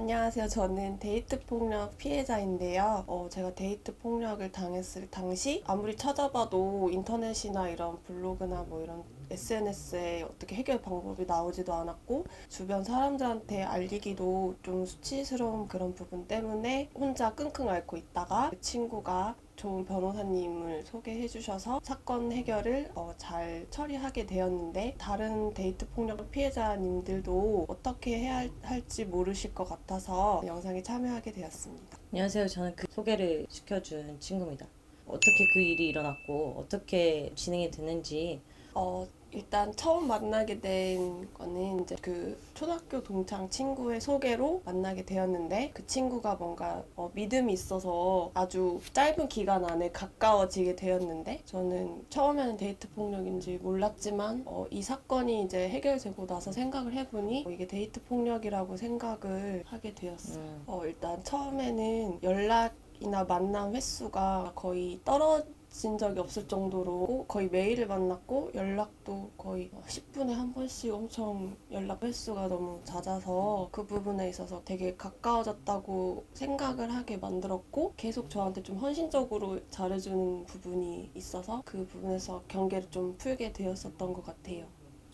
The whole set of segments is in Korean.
안녕하세요. 저는 데이트 폭력 피해자인데요. 제가 데이트 폭력을 당했을 당시 아무리 찾아봐도 인터넷이나 이런 블로그나 뭐 이런 SNS에 어떻게 해결 방법이 나오지도 않았고 주변 사람들한테 알리기도 좀 수치스러운 그런 부분 때문에 혼자 끙끙 앓고 있다가 그 친구가 좋은 변호사님을 소개해 주셔서 사건 해결을 잘 처리하게 되었는데, 다른 데이트 폭력 피해자님들도 어떻게 해야 할지 모르실 것 같아서 영상에 참여하게 되었습니다. 안녕하세요. 저는 그 소개를 시켜준 친구입니다. 어떻게 그 일이 일어났고 어떻게 진행이 됐는지. 일단 처음 만나게 된 거는 이제 그 초등학교 동창 친구의 소개로 만나게 되었는데, 그 친구가 뭔가 믿음이 있어서 아주 짧은 기간 안에 가까워지게 되었는데, 저는 처음에는 데이트 폭력인지 몰랐지만 이 사건이 이제 해결되고 나서 생각을 해보니 이게 데이트 폭력이라고 생각을 하게 되었어요. 일단 처음에는 연락이나 만남 횟수가 거의 떨어진 적이 없을 정도로 거의 매일을 만났고, 연락도 거의 10분에 한 번씩 엄청 연락 횟수가 너무 잦아서 그 부분에 있어서 되게 가까워졌다고 생각을 하게 만들었고, 계속 저한테 좀 헌신적으로 잘해주는 부분이 있어서 그 부분에서 경계를 좀 풀게 되었었던 것 같아요.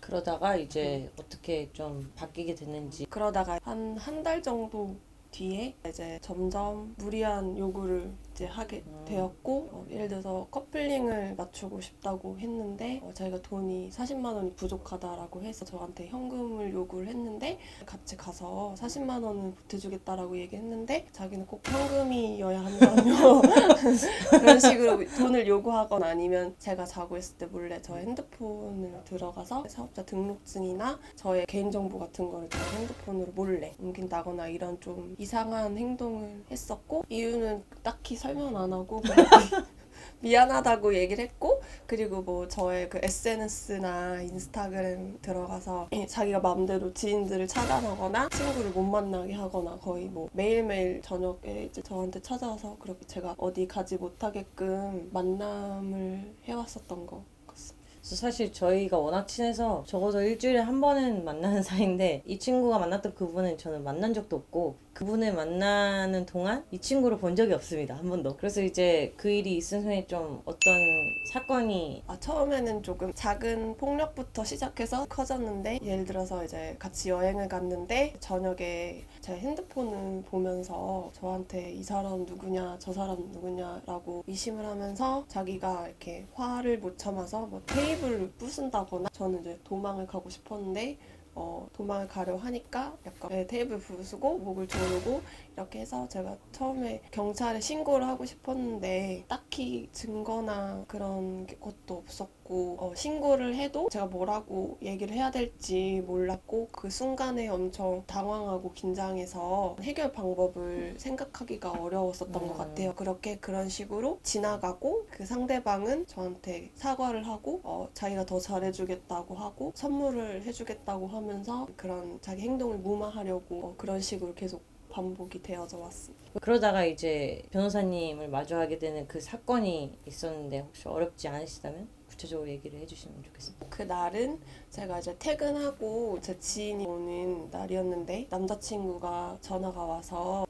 그러다가 이제 어떻게 좀 바뀌게 됐는지. 그러다가 한 달 정도 뒤에 이제 점점 무리한 요구를 이제 하게 되었고, 예를 들어서 커플링을 맞추고 싶다고 했는데 자기가 돈이 40만 원이 부족하다라고 해서 저한테 현금을 요구를 했는데, 같이 가서 40만 원을 보태주겠다라고 얘기했는데 자기는 꼭 현금이어야 한다며 그런 식으로 돈을 요구하거나, 아니면 제가 자고 있을 때 몰래 저의 핸드폰을 들어가서 사업자 등록증이나 저의 개인정보 같은 거를 제 핸드폰으로 몰래 옮긴다거나 이런 좀 이상한 행동을 했었고, 이유는 딱히 설명 안 하고 그냥 미안하다고 얘기를 했고, 그리고 뭐 저의 그 SNS나 인스타그램 들어가서 자기가 마음대로 지인들을 차단하거나 친구를 못 만나게 하거나, 거의 뭐 매일매일 저녁에 이제 저한테 찾아와서 그렇게 제가 어디 가지 못하게끔 만남을 해왔었던 것 같습니다. 그래서 사실 저희가 워낙 친해서 적어도 일주일에 한 번은 만나는 사이인데, 이 친구가 만났던 그분은 저는 만난 적도 없고 그분을 만나는 동안 이 친구를 본 적이 없습니다. 한 번도. 그래서 이제 그 일이 있은 후에 좀 어떤 사건이. 처음에는 조금 작은 폭력부터 시작해서 커졌는데, 예를 들어서 이제 같이 여행을 갔는데 저녁에 제 핸드폰을 보면서 저한테 이 사람 누구냐 저 사람 누구냐라고 의심을 하면서 자기가 이렇게 화를 못 참아서 뭐 테이블을 부순다거나, 저는 이제 도망을 가고 싶었는데 도망을 가려 하니까 약간 테이블 부수고 목을 조르고 이렇게 해서, 제가 처음에 경찰에 신고를 하고 싶었는데 딱히 증거나 그런 것도 없었고, 신고를 해도 제가 뭐라고 얘기를 해야 될지 몰랐고, 그 순간에 엄청 당황하고 긴장해서 해결 방법을 생각하기가 어려웠었던 것 같아요. 그렇게 그런 식으로 지나가고, 그 상대방은 저한테 사과를 하고 자기가 더 잘해주겠다고 하고 선물을 해주겠다고 하면서 그런 자기 행동을 무마하려고 그런 식으로 계속 반복이 되어져 왔습니다. 그러다가 이제 변호사님을 마주하게 되는 그 사건이 있었는데, 혹시 어렵지 않으시다면 구체적으로 얘기를 해주시면 좋겠습니다. 그날은 제가 이제 퇴근하고 제 지인이 오는 날이었는데, 남자친구가 전화가 와서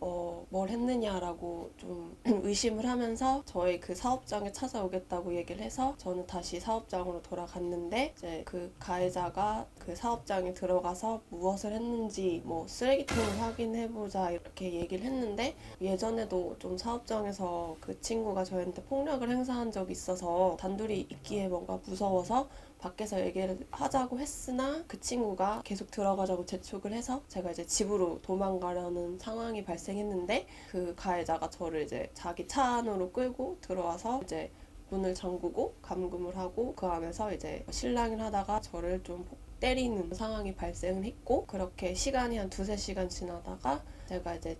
뭘 했느냐라고 좀 의심을 하면서 저희 그 사업장에 찾아오겠다고 얘기를 해서 저는 다시 사업장으로 돌아갔는데, 이제 그 가해자가 그 사업장에 들어가서 무엇을 했는지 뭐 쓰레기통을 확인해보자 이렇게 얘기를 했는데, 예전에도 좀 사업장에서 그 친구가 저한테 폭력을 행사한 적이 있어서 단둘이 있기에 뭔가 무서워서 밖에서 얘기를 하자고 했으나, 그 친구가 계속 들어가자고 재촉을 해서 제가 이제 집으로 도망가려는 상황이 발생했는데, 그 가해자가 저를 이제 자기 차 안으로 끌고 들어와서 이제 문을 잠그고 감금을 하고, 그 안에서 이제 실랑이를 하다가 저를 좀 때리는 상황이 발생을 했고, 그렇게 시간이 한 두세 시간 지나다가 제가 이제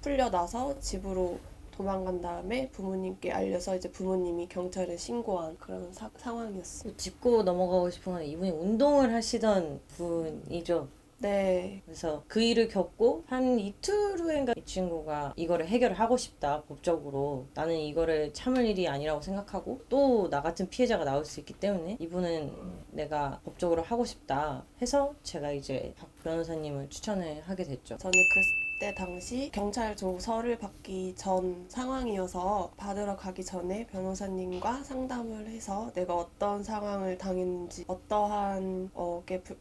풀려나서 집으로 도망간 다음에 부모님께 알려서 이제 부모님이 경찰에 신고한 그런 상황이었어요. 짚고 넘어가고 싶은 건, 이분이 운동을 하시던 분이죠. 네. 그래서 그 일을 겪고 한 이틀 후인가 이 친구가 이거를 해결을 하고 싶다, 법적으로 나는 이거를 참을 일이 아니라고 생각하고 또 나 같은 피해자가 나올 수 있기 때문에 이분은 내가 법적으로 하고 싶다 해서 제가 이제 박 변호사님을 추천을 하게 됐죠. 저는 그때 당시 경찰 조서를 받기 전 상황이어서 받으러 가기 전에 변호사님과 상담을 해서 내가 어떤 상황을 당했는지 어떠한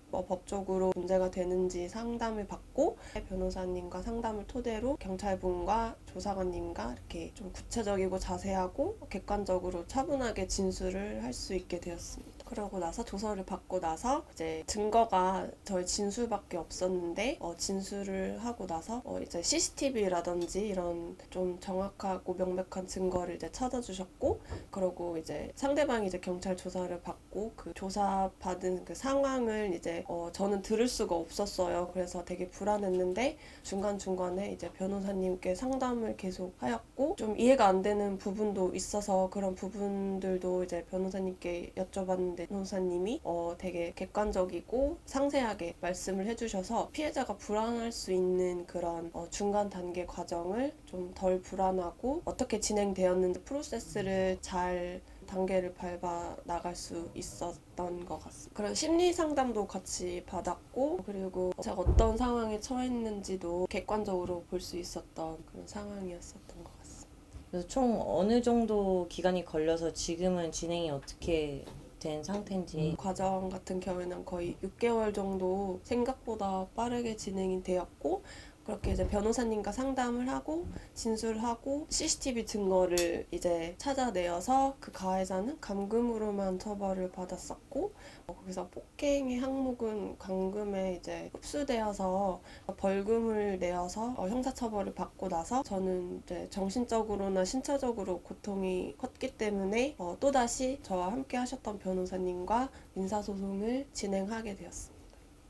법적으로 문제가 되는지 상담을 받고 변호사님과 상담을 토대로 경찰분과 조사관님과 이렇게 좀 구체적이고 자세하고 객관적으로 차분하게 진술을 할 수 있게 되었습니다. 그러고 나서 조서를 받고 나서 이제 증거가 저희 진술밖에 없었는데 진술을 하고 나서 이제 CCTV라든지 이런 좀 정확하고 명백한 증거를 이제 찾아주셨고, 그러고 이제 상대방이 이제 경찰 조사를 받고 그 조사 받은 그 상황을 이제 저는 들을 수가 없었어요. 그래서 되게 불안했는데 중간중간에 이제 변호사님께 상담을 계속 하였고, 좀 이해가 안 되는 부분도 있어서 그런 부분들도 이제 변호사님께 여쭤봤는데 변호사님이 되게 객관적이고 상세하게 말씀을 해주셔서 피해자가 불안할 수 있는 그런 중간 단계 과정을 좀 덜 불안하고 어떻게 진행되었는지 프로세스를 잘 단계를 밟아 나갈 수 있었던 것 같습니다. 그런 심리 상담도 같이 받았고, 그리고 제가 어떤 상황에 처했는지도 객관적으로 볼 수 있었던 그런 상황이었었던 것 같습니다. 그래서 총 어느 정도 기간이 걸려서 지금은 진행이 어떻게 된 상태인지. 과정 같은 경우에는 거의 6개월 정도 생각보다 빠르게 진행이 되었고, 그렇게 이제 변호사님과 상담을 하고 진술하고 CCTV 증거를 이제 찾아내어서 그 가해자는 감금으로만 처벌을 받았었고, 거기서 폭행의 항목은 감금에 이제 흡수되어서 벌금을 내어서 형사처벌을 받고 나서 저는 이제 정신적으로나 신체적으로 고통이 컸기 때문에 또다시 저와 함께 하셨던 변호사님과 민사소송을 진행하게 되었습니다.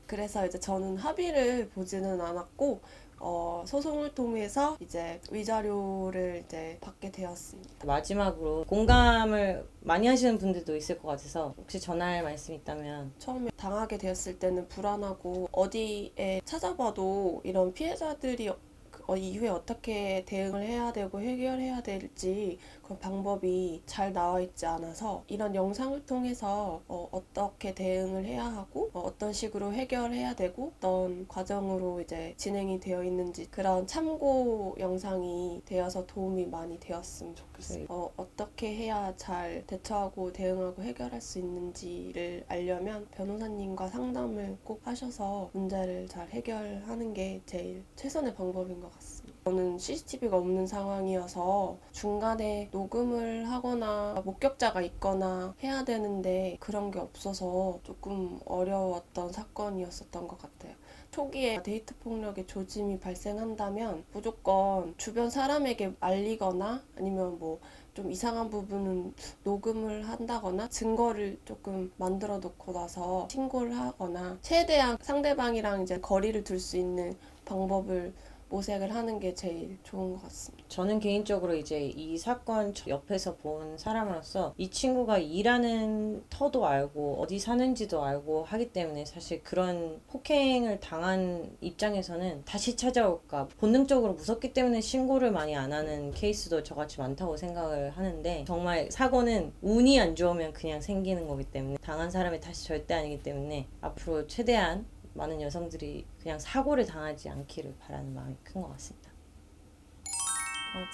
그래서 이제 저는 합의를 보지는 않았고 소송을 통해서 이제 위자료를 이제 받게 되었습니다. 마지막으로 공감을 많이 하시는 분들도 있을 것 같아서 혹시 전할 말씀이 있다면. 처음에 당하게 되었을 때는 불안하고 어디에 찾아봐도 이런 피해자들이 이후에 어떻게 대응을 해야 되고 해결해야 될지 그런 방법이 잘 나와 있지 않아서 이런 영상을 통해서 어떻게 대응을 해야 하고 어떤 식으로 해결해야 되고 어떤 과정으로 이제 진행이 되어 있는지 그런 참고 영상이 되어서 도움이 많이 되었으면 좋겠어요. 어떻게 해야 잘 대처하고 대응하고 해결할 수 있는지를 알려면 변호사님과 상담을 꼭 하셔서 문제를 잘 해결하는 게 제일 최선의 방법인 것 같습니다. 저는 CCTV가 없는 상황이어서 중간에 녹음을 하거나 목격자가 있거나 해야 되는데 그런 게 없어서 조금 어려웠던 사건이었었던 것 같아요. 초기에 데이트 폭력의 조짐이 발생한다면 무조건 주변 사람에게 알리거나 아니면 뭐 좀 이상한 부분은 녹음을 한다거나 증거를 조금 만들어 놓고 나서 신고를 하거나 최대한 상대방이랑 이제 거리를 둘 수 있는 방법을 모색을 하는 게 제일 좋은 것 같습니다. 저는 개인적으로 이제 이 사건 옆에서 본 사람으로서 이 친구가 일하는 터도 알고 어디 사는지도 알고 하기 때문에 사실 그런 폭행을 당한 입장에서는 다시 찾아올까 본능적으로 무섭기 때문에 신고를 많이 안 하는 케이스도 저같이 많다고 생각을 하는데, 정말 사고는 운이 안 좋으면 그냥 생기는 거기 때문에 당한 사람의 탓이 절대 아니기 때문에 앞으로 최대한 많은 여성들이 그냥 사고를 당하지 않기를 바라는 마음이 큰 것 같습니다.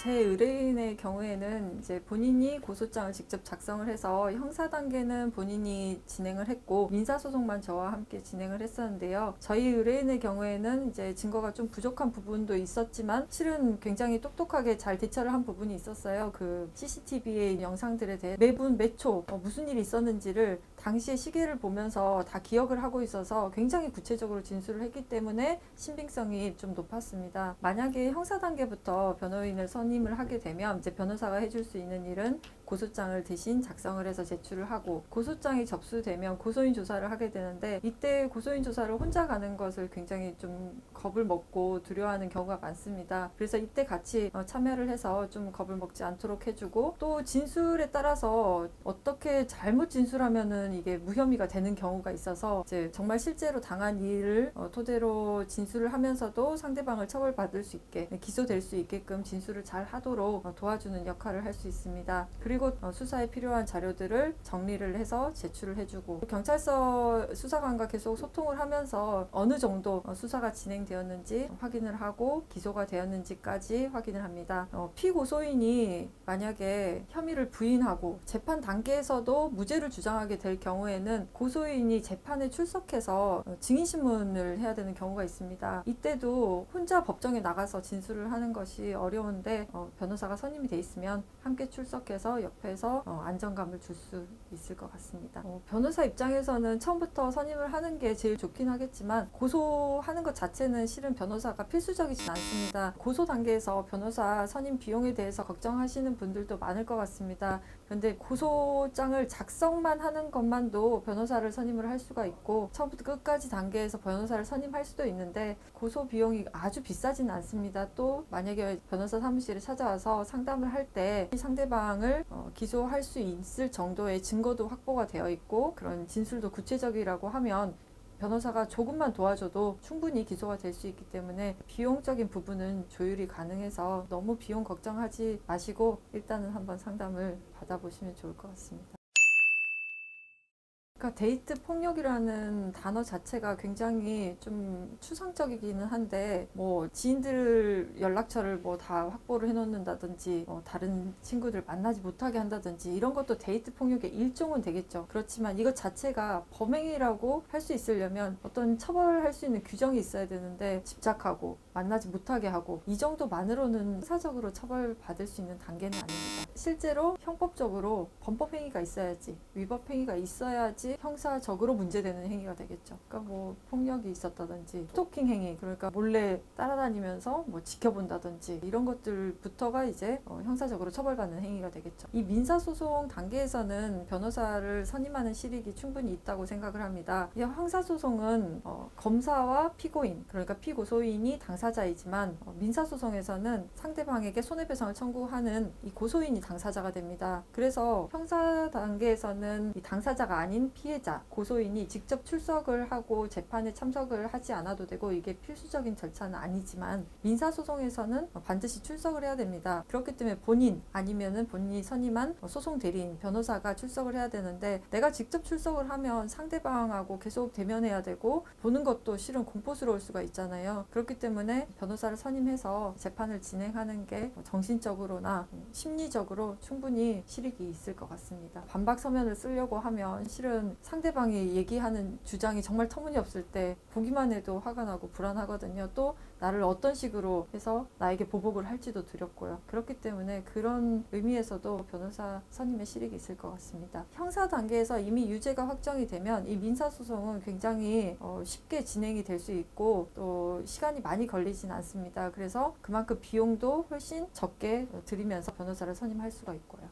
제 의뢰인의 경우에는 이제 본인이 고소장을 직접 작성을 해서 형사 단계는 본인이 진행을 했고 민사소송만 저와 함께 진행을 했었는데요. 저희 의뢰인의 경우에는 이제 증거가 좀 부족한 부분도 있었지만 실은 굉장히 똑똑하게 잘 대처를 한 부분이 있었어요. 그 CCTV의 영상들에 대해 매분 매초 무슨 일이 있었는지를 당시의 시계를 보면서 다 기억을 하고 있어서 굉장히 구체적으로 진술을 했기 때문에 신빙성이 좀 높았습니다. 만약에 형사 단계부터 변호인을 선임을 하게 되면 이제 변호사가 해줄 수 있는 일은 고소장을 대신 작성을 해서 제출을 하고, 고소장이 접수되면 고소인 조사를 하게 되는데 이때 고소인 조사를 혼자 가는 것을 굉장히 좀 겁을 먹고 두려워하는 경우가 많습니다. 그래서 이때 같이 참여를 해서 좀 겁을 먹지 않도록 해주고, 또 진술에 따라서 어떻게 잘못 진술하면은 이게 무혐의가 되는 경우가 있어서 이제 정말 실제로 당한 일을 토대로 진술을 하면서도 상대방을 처벌받을 수 있게 기소될 수 있게끔 진술을 잘 하도록 도와주는 역할을 할 수 있습니다. 그리고 수사에 필요한 자료들을 정리를 해서 제출을 해주고 경찰서 수사관과 계속 소통을 하면서 어느 정도 수사가 진행되었는지 확인을 하고 기소가 되었는지까지 확인을 합니다. 피고소인이 만약에 혐의를 부인하고 재판 단계에서도 무죄를 주장하게 될 경우에는 고소인이 재판에 출석해서 증인신문을 해야 되는 경우가 있습니다. 이때도 혼자 법정에 나가서 진술을 하는 것이 어려운데 변호사가 선임이 돼 있으면 함께 출석해서 옆에서 안정감을 줄 수 있을 것 같습니다. 변호사 입장에서는 처음부터 선임을 하는 게 제일 좋긴 하겠지만 고소하는 것 자체는 실은 변호사가 필수적이진 않습니다. 고소 단계에서 변호사 선임 비용에 대해서 걱정하시는 분들도 많을 것 같습니다. 그런데 고소장을 작성만 하는 것만도 변호사를 선임을 할 수가 있고 처음부터 끝까지 단계에서 변호사를 선임할 수도 있는데 고소 비용이 아주 비싸진 않습니다. 또 만약에 변호사 사무실에 찾아와서 상담을 할 때 상대방을 기소할 수 있을 정도의 증거도 확보가 되어 있고 그런 진술도 구체적이라고 하면 변호사가 조금만 도와줘도 충분히 기소가 될 수 있기 때문에 비용적인 부분은 조율이 가능해서 너무 비용 걱정하지 마시고 일단은 한번 상담을 받아보시면 좋을 것 같습니다. 그러니까 데이트 폭력이라는 단어 자체가 굉장히 좀 추상적이기는 한데 뭐 지인들 연락처를 뭐 다 확보를 해놓는다든지 다른 친구들 만나지 못하게 한다든지 이런 것도 데이트 폭력의 일종은 되겠죠. 그렇지만 이것 자체가 범행이라고 할 수 있으려면 어떤 처벌할 수 있는 규정이 있어야 되는데 집착하고 만나지 못하게 하고 이 정도만으로는 형사적으로 처벌받을 수 있는 단계는 아닙니다. 실제로 형법적으로 범법행위가 있어야지 위법행위가 있어야지 형사적으로 문제되는 행위가 되겠죠. 그러니까 뭐 폭력이 있었다든지 스토킹 행위, 그러니까 몰래 따라다니면서 뭐 지켜본다든지 이런 것들부터가 이제 형사적으로 처벌받는 행위가 되겠죠. 이 민사소송 단계에서는 변호사를 선임하는 실익이 충분히 있다고 생각을 합니다. 이 형사소송은 검사와 피고인, 그러니까 피고소인이 당사자이지만 민사소송에서는 상대방에게 손해배상을 청구하는 이 고소인이 당사자가 됩니다. 그래서 형사 단계에서는 이 당사자가 아닌 피해자, 고소인이 직접 출석을 하고 재판에 참석을 하지 않아도 되고 이게 필수적인 절차는 아니지만 민사소송에서는 반드시 출석을 해야 됩니다. 그렇기 때문에 본인 아니면은 본인이 선임한 소송 대리인, 변호사가 출석을 해야 되는데 내가 직접 출석을 하면 상대방하고 계속 대면해야 되고 보는 것도 실은 공포스러울 수가 있잖아요. 그렇기 때문에 변호사를 선임해서 재판을 진행하는 게 정신적으로나 심리적으로 충분히 실익이 있을 것 같습니다. 반박 서면을 쓰려고 하면 실은 상대방이 얘기하는 주장이 정말 터무니없을 때 보기만 해도 화가 나고 불안하거든요. 또 나를 어떤 식으로 해서 나에게 보복을 할지도 두렵고요. 그렇기 때문에 그런 의미에서도 변호사 선임의 실익이 있을 것 같습니다. 형사 단계에서 이미 유죄가 확정이 되면 이 민사소송은 굉장히 쉽게 진행이 될 수 있고 또 시간이 많이 걸리진 않습니다. 그래서 그만큼 비용도 훨씬 적게 들이면서 변호사를 선임할 수가 있고요.